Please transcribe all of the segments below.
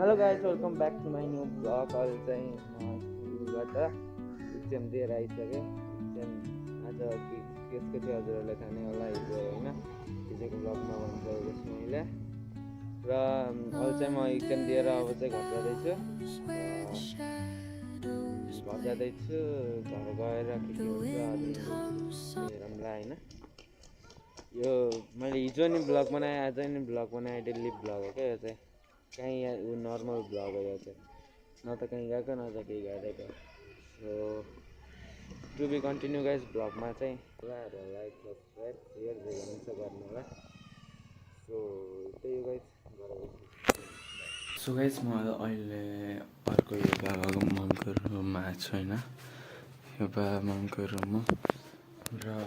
Hello guys, welcome back to my new blog. अहिले चाहिँ स्कुलबाट इक्जाम दिएर आइसकेँ। इक्जाम आज के थियो हजुरहरूलाई थाहा नै होला, हिजो होइन, हिजोको ब्लगमा भन्नुभएको छु मैले। र अहिले चाहिँ म इक्जाम दिएर अब चाहिँ घर जाँदैछु। घर गएर के हुन्छ हेरौँला होइन। यो मैले हिजो नि ब्लग बनाएँ, आज नि ब्लग बनाएँ, डेली ब्लग हो क्या यो चाहिँ। कहीँ नर्मल ब्लग हो यो चाहिँ, न त कहीँ गएको न त केही गरेको। So to be continue guys ब्लगमा चाहिँ लाइक सब्सक्राइब सेयर जे गर्नुहुन्छ गर्नु होला। सो त्यही हो गाइस। सो गाइस म अहिले अर्को यो बाबाको ममको रुममा छु होइन, यो बाबा ममको रुममा। र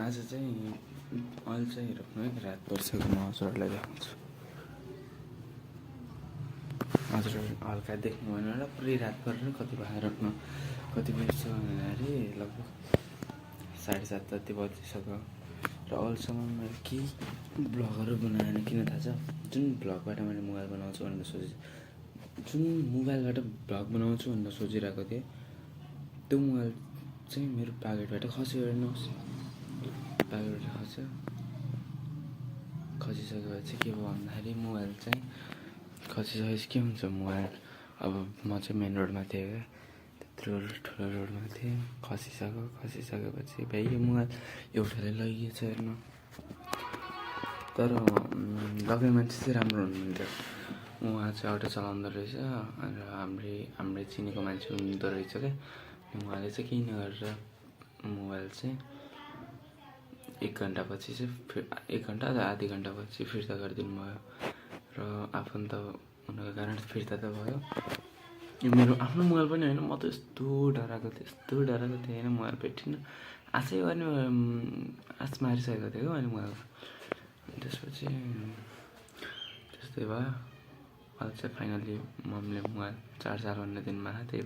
आज चाहिँ अहिले चाहिँ हेर्नु है, रात परिसकेको म हजुरहरूलाई देखाउँछु। हजुर हल्का देख्नु भएन र पुरै रात परेर कति भयो हेर्नु, कति बजी भन्दाखेरि लगभग 7:30 जति बजिसक्यो। र अहिलेसम्म मैले केही ब्लगहरू बनाएन। किन थाहा छ, जुन ब्लगबाट मैले मोबाइल बनाउँछु भनेर सोचिरहेको थिएँ, त्यो मोबाइल चाहिँ मेरो प्याकेटबाट खस्यो। हेर्नुहोस्, प्याकेटबाट खसिसकेपछि के भयो भन्दाखेरि मोबाइल चाहिँ खसिसकेपछि के हुन्छ मोबाइल। अब म चाहिँ मेन रोडमा थिएँ क्या, त्यत्रो ठुलो रोडमा थिएँ। खसिसकेपछि भाइ यो मोबाइल एउटाले लगिएछ हेर्नु। तर लग्ने मान्छे चाहिँ राम्रो हुनुहुन्थ्यो, उहाँ चाहिँ अटो चलाउँदो रहेछ र हाम्रै चिनेको मान्छे हुनुहुँदो रहेछ क्या। उहाँले चाहिँ केही नगरेर मोबाइल चाहिँ 1 घन्टापछि चाहिँ 1 घन्टा अथवा आधी घन्टापछि फिर्ता गरिदिनु भयो। र आफन्त हुनुको कारण फिर्ता त भयो। यो मेरो आफ्नो मोबाइल पनि होइन, म त यस्तो डराएको थिएँ होइन, मोबाइल भेटिनँ आशै गर्ने आश मारिसकेको थिएँ क्या मैले मोबाइल। त्यसपछि त्यस्तै भयो। अहिले चाहिँ फाइनली मम्मीले मोबाइल चार्ज हाल भन्ने दिनमा त्यही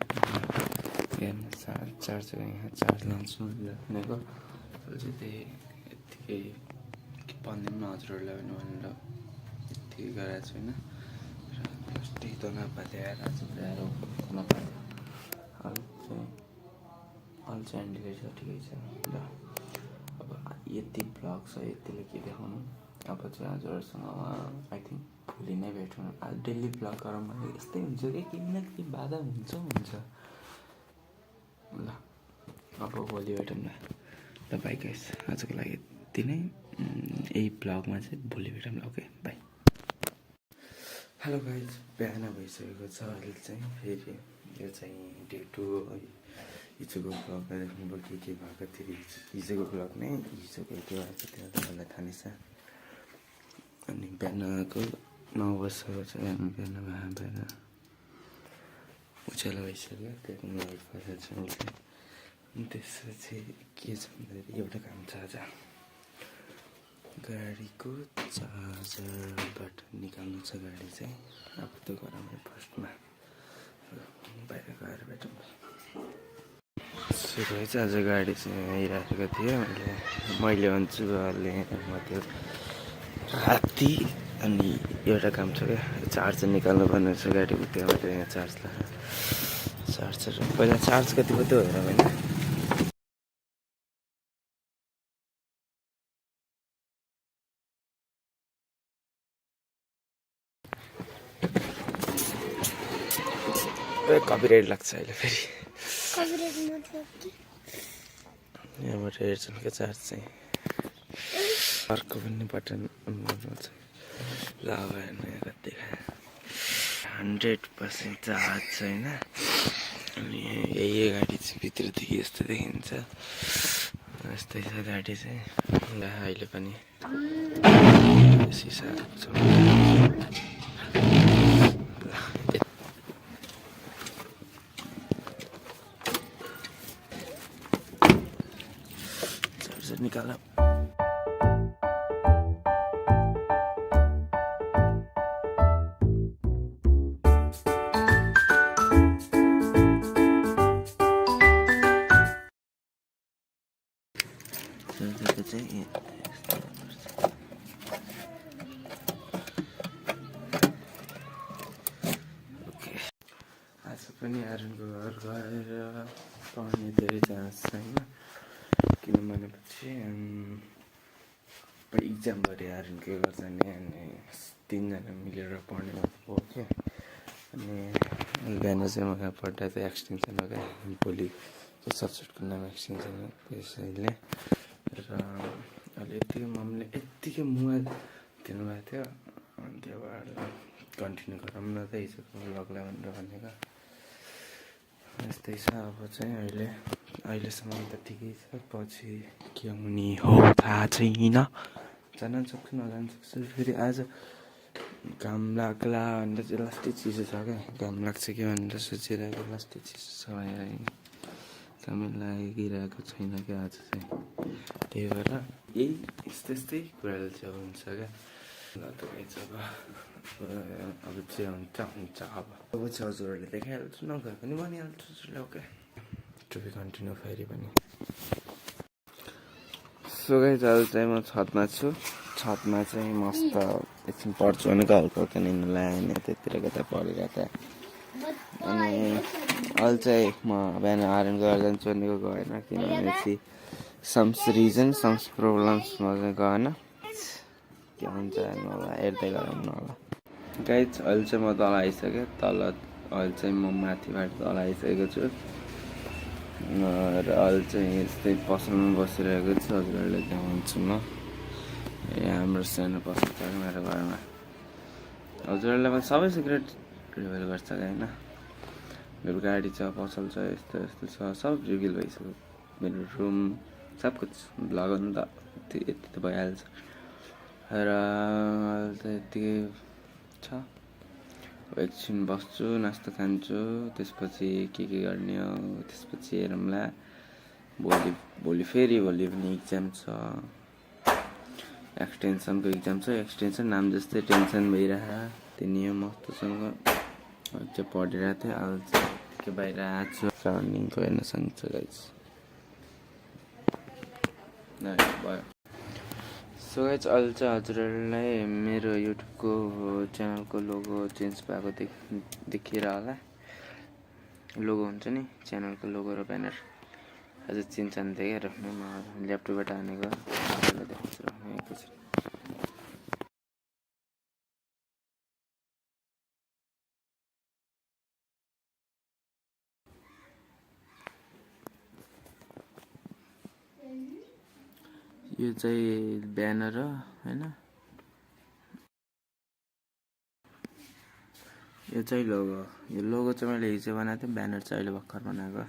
हेर्नु चार्ज यहाँ चार्ज लान्छु भनेको। अहिले चाहिँ त्यही यत्तिकै भन्दिनँ हजुरहरूलाई भनेर यत्तिकै गराएको छु होइन। र त्यही त नपाएर आज ल्याएर नपाएर अहिले चाहिँ एन्डिले छ, ठिकै छ। ल अब यति ब्लग छ, यतिले के देखाउनु। अब चाहिँ हजुरहरूसँग आई थिङ्क भोलि नै भेटौँ। आज डेली ब्लग गरौँ भने यस्तै हुन्छ कि केही न केही बाधा हुन्छ। ल अब भोलि भेटौँ न। ल बाई गाइस, आजको लागि यति नै। यही ब्लगमा चाहिँ भोलि भेटौँ ल। Okay by. हेलो गाइस, बिहान भइसकेको छ अहिले चाहिँ। फेरि यो चाहिँ डे 2 हो। हिजोको ब्लगमा देख्नुभयो के भएको थियो। हिजोको ब्लग नै हिजोको के भएको थियो तपाईँलाई थाहा नै छ। अनि बिहानको 9 बजीसक्यो चाहिँ बिहान उज्यालो भइसक्यो। त्यहाँदेखि लाइट परेको छ अहिले। अनि त्यसपछि के छ भन्दाखेरि एउटा काम छ आज, गाडीको चार्जरबाट निकाल्नु छ गाडी चाहिँ। अब त्यो गरौँ फर्स्टमा, बाहिर गएर भेटौँ। सुरु चाहिँ आज गाडी चाहिँ आइरहेको थियो। मैले भन्छु अहिले म त्यो राति। अनि एउटा काम छ क्या, चार्जर निकाल्नु पर्ने रहेछ गाडीको। त्यहाँबाट यहाँ चार्जर पहिला चार्ज कति पो हेर होइन। कपिराइट लाग्छ अहिले फेरि। यहाँबाट हेर्छन् क्या चार्ज चाहिँ। अर्को पनि बटन ल अब हेर्नु यहाँ कति 100% चार्ज छैन। अनि यही गाडी चाहिँ भित्रदेखि यस्तो देखिन्छ, यस्तै छ गाडी चाहिँ। ल अहिले पनि सिसाहरू छ। चार्जर निकाल। चाहिँ पनि आर्यनको घर गएर पढ्ने धेरै चान्स छैन किन भनेपछि इक्जाम गरे आर्यनकै घर जाने अनि 3जना मिलेर पढ्ने भयो क्या अनि बिहान चाहिँ मलाई पढ्दा चाहिँ एक्सटेन्सन हो क्या भोलि सब्जेक्टको नाम एक्सटेन्सन हो त्यसैले र अहिले यत्तिकै मोबाइल दिनुभएको थियो अनि त्यो भएर कन्टिन्यू गरौँ न त हिजोको भ्लगलाई भनेर भनेको यस्तै छ अब चाहिँ अहिलेसम्म त ठिकै छ पछि के हुने हो थाहा छैन जान सक्छु नजान सक्छु फेरि आज घाम लाग्ला भनेर चाहिँ लास्टै चिसो छ क्या घाम लाग्छ कि भनेर सोचिरहेको लास्टै चिसो छ भनेर घामै लागिरहेको छैन क्या आज चाहिँ त्यही भएर यही यस्तै कुराले चाहिँ हुन्छ क्या ल त अब चाहिँ हुन्छ अब चाहिँ हजुरहरूले देखाइहाल्छु नगए पनि भनिहाल्छु हजुरले ओके टुबी कन्टिन्यू फेरि पनि सो गाइस अहिले चाहिँ म छतमा छु छतमा चाहिँ मस्त एकछिन पढ्छु भनेको हल्का हल्का निन्नु लाग्यो त्यतिर कता पढिरहेको अनि अहिले चाहिँ म बिहान आर्यन गएर जान्छु भनेको गएन किनभने सम्स रिजन सम्स प्रब्लम्समा चाहिँ गएन के हुन्छ हेर्नु होला हेर्दै गरौँ न होला गाइस अहिले चाहिँ म तल आइसकेँ अहिले चाहिँ म माथिबाट तल आइसकेको छु र अहिले चाहिँ यस्तै पसलमा बसिरहेको छु हजुरहरूलाई देखाउँछु म हाम्रो सानो पसल छ मेरो घरमा हजुरहरूलाई म सबै सिक्रेट रिभिल गर्छ होइन मेरो गाडी छ पसल छ यस्तो यस्तो छ सब रिभिल भइसक्यो मेरो रुम सब कुछ भ्लग गर्नु त यति त भइहाल्छ र अहिले त यतिकै छ एकछिन बस्छु नास्ता खान्छु त्यसपछि के गर्ने हो त्यसपछि हेरौँला भोलि पनि इक्जाम छ एक्सटेन्सनको इक्जाम छ एक्सटेन्सन नाम जस्तै टेन्सन भइरहेको त्यो नियम मस्तोसँग चाहिँ पढिरहेको थिएँ अहिले चाहिँ के बाहिर आएको छु सराउन्डिङको हेर्न सक्छ गाइस भयो सो गाइस अहिले चाहिँ हजुरहरूलाई मेरो युट्युबको च्यानलको लोगो चेन्ज भएको देखिएर होला लोगो हुन्छ नि च्यानलको लोगो र ब्यानर अझ चिन्चान थियो क्या र म ल्यापटपबाट हानेको देखाउँछु एकैछिन यो चाहिँ ब्यानर हो होइन यो चाहिँ लोगो चाहिँ मैले हिजो बनाएको थिएँ ब्यानर चाहिँ अहिले भर्खर बनाएको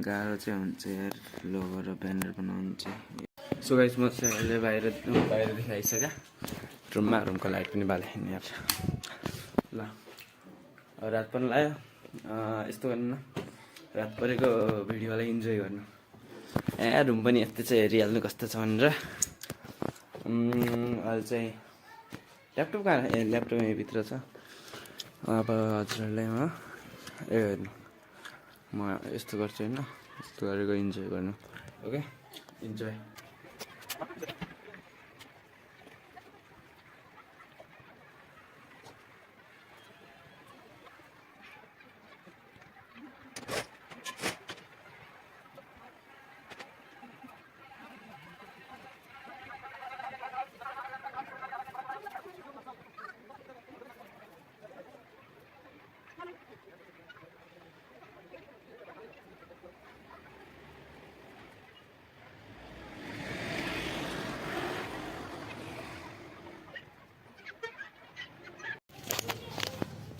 गाह्रो चाहिँ हुन्छ यार लोगो र ब्यानर बनाउनु चाहिँ सो गाइस म चाहिँ अहिले बाहिरदेखि आइसक्यो रुमको लाइट पनि बालेन यार ल रात पनि लाग्यो यस्तो गर्नु न रात परेको भिडियोलाई इन्जोय गर्नु रुम पनि यस्तो चाहिँ हेरिहाल्नु कस्तो छ भनेर अहिले चाहिँ ल्यापटप कहाँ ल्यापटप यहीँभित्र छ अब हजुरहरूलाई हेर्नु म यस्तो गर्छु होइन यस्तो गरेको इन्जोय गर्नु okay enjoy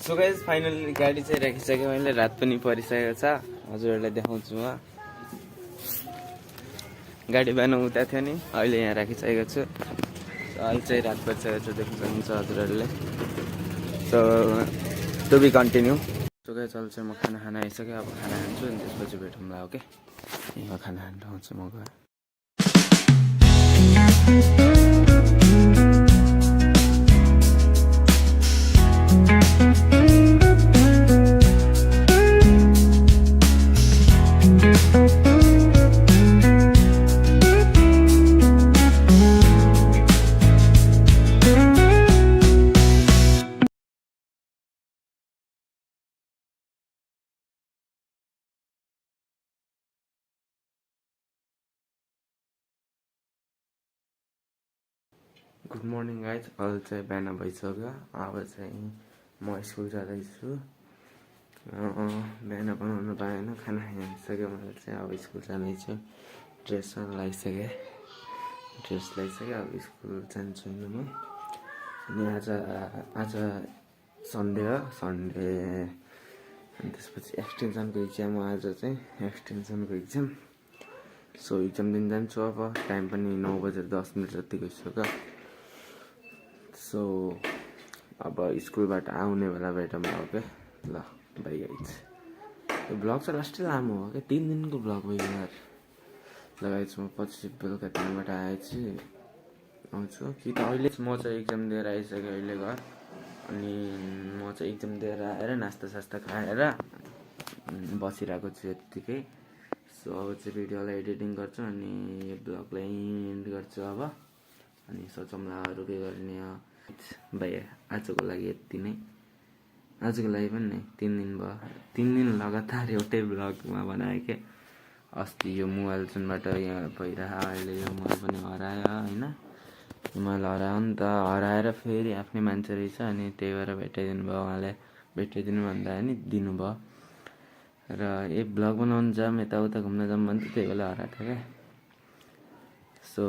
so guys finally गाडी चाहिँ राखिसक्यो मैले रात पनि परिसकेको छ हजुरहरूलाई देखाउँछु म गाडी बिहान उता थियो नि अहिले यहाँ राखिसकेको छु अहिले चाहिँ रात परिसकेको छ देख्न सक्नुहुन्छ हजुरहरूले so to be continue so guys अहिले चाहिँ म खाना आइसक्यो अब खाना खान्छु अनि त्यसपछि भेटौँला ओके यहाँ खाना खानु आउँछु म गएँ गुड मर्निङ गाइज। अहिले चाहिँ बिहान भइसक्यो। अब चाहिँ म स्कुल जाँदैछु। बिहान बनाउनु पाएन, खाना खाइसक्यो मैले चाहिँ। अब स्कुल जाँदैछु। ड्रेसहरू लगाइसकेँ, अब स्कुल जान्छु नि म। अनि आज सन्डे हो, सन्डे। अनि त्यसपछि एक्सटेन्सनको इक्जाम हो आज चाहिँ, एक्सटेन्सनको इक्जाम। सो इक्जाम दिन जान्छु। अब टाइम पनि 9:10 जति गइसक्यो। सो अब स्कुलबाट आउने बेला भेटौँ हो क्या। ल बाई गाइज। यो ब्लग चाहिँ लास्टै लामो हो क्या, 3 दिनको ब्लग भयो यार। ल गाइज, म पछि बेलुका त्यहाँबाट आएपछि आउँछु कि त अहिले म चाहिँ इक्जाम दिएर आइसकेँ अहिले घर। अनि म चाहिँ इक्जाम दिएर आएर नास्ता खाएर बसिरहेको छु यत्तिकै। सो अब चाहिँ भिडियोलाई एडिटिङ गर्छु अनि यो ब्लगलाई एन्ड गर्छु अब। अनि सोचौँला अरू के गर्ने हो। बाई, आजको लागि यति नै। आजको लागि पनि नै 3 दिन भयो, 3 दिन लगातार एउटै ब्लगमा बनाएँ क्या। अस्ति यो मोबाइल जुनबाट यहाँ भइरह, अहिले यो मोबाइल पनि हरायो होइन। मोबाइल हरायो नि त, हराएर फेरि आफ्नै मान्छे रहेछ। अनि त्यही भएर भेटाइदिनु भयो उहाँले। भेटाइदिनु भन्दा नि दिनुभयो। र यो ब्लग बनाउनु जाऊँ, यताउता घुम्न जाऊँ भन्थ्यो, त्यही बेला हराएको थियो क्या। सो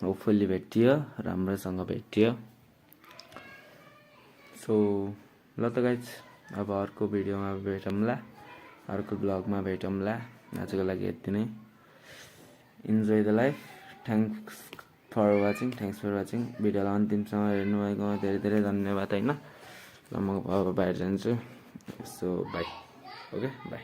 होपफुल्ली भेटियो, राम्रोसँग भेटियो। सो ल त गाइज, अब अर्को भिडियोमा भेटौँला, अर्को ब्लगमा भेटौँला। आजको लागि यति नै। Enjoy the life. Thanks for watching. भिडियोलाई अन्तिमसम्म हेर्नुभएकोमा धेरै धेरै धन्यवाद होइन। ल म अब बाहिर जान्छु। So by. Okay by.